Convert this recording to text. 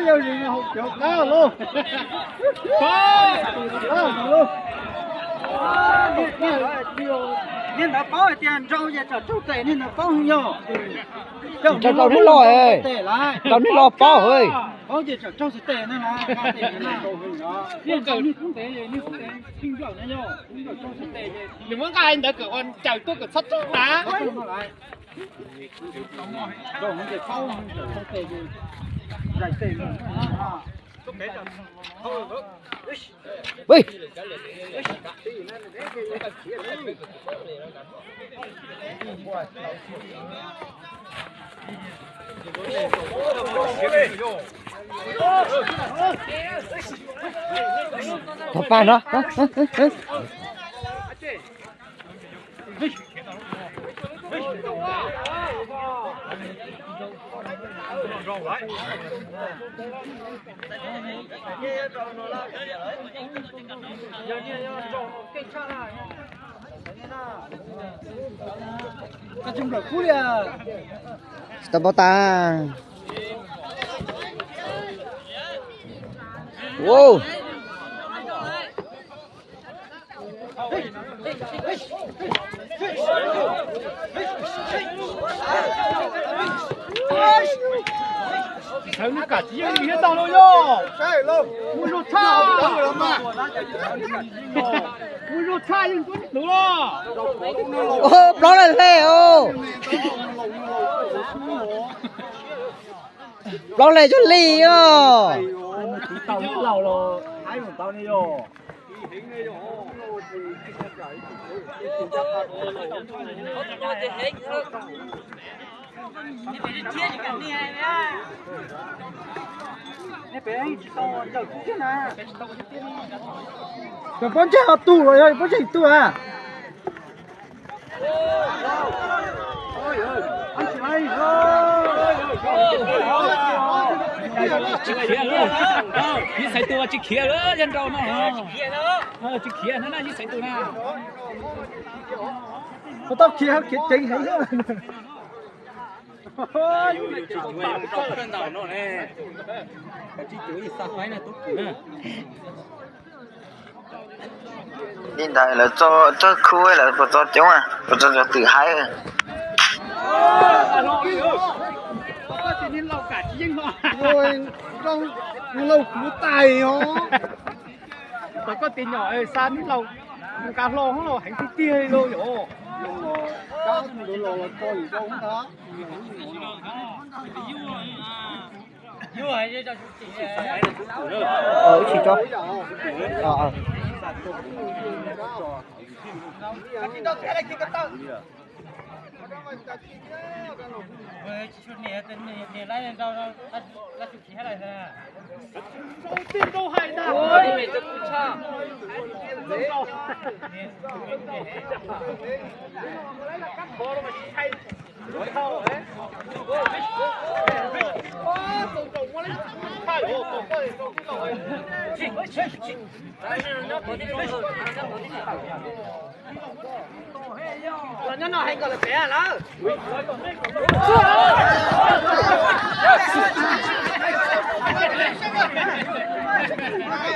Nhiều gì mà hụt chỗ cao luôn. Nên đã có tiền rau giờ cho tệ nên là có nhiều. Cho nó lo ơi. Cho nó lo bao ơi. Có gì cho tệ nên là tệ nên nên cầu như không tệ như không tệ kinh doanh nó nhau. Cho tệ đừng muốn cái anh đã cửa con chào tôi cửa sắt trước đá. Rồi nó để sau không tệ gì. Giải tệ nữa. Ui. Thật bàn đó. Stop ta. Wow. Thấy nó cả chiếc gì hết tao luôn. Sai luôn. Muốn lột cha. Muốn lột cha nhưng cũng đúng rồi. Ô, đó là Leo. Đó là cho Ly á. Tao cũng lâu rồi. Ai mà tao đi rồi. Còn con trẻ học tù rồi ơi, con trẻ tù à? Chỉ khía luôn. Chỉ xây tù chỉ khía nữa dân đâu nó. Chỉ khía nó là chỉ xây tù nào. Có tao kia kia chính thấy nữa. hiện tại là cho khu ấy là một cho chống à một cho tự hái rồi Rồi trong lâu cứ tài nó. Tôi có tiền nhỏ ơi san hết lâu. Cá lô không lâu hành tia luôn rồi. Cá đồ lò là coi gì đâu không đó. Chỉ cho. Tiền đâu hay ta. Ôi, mày tôi cũng cha. Nó nói hay còn là bé đó.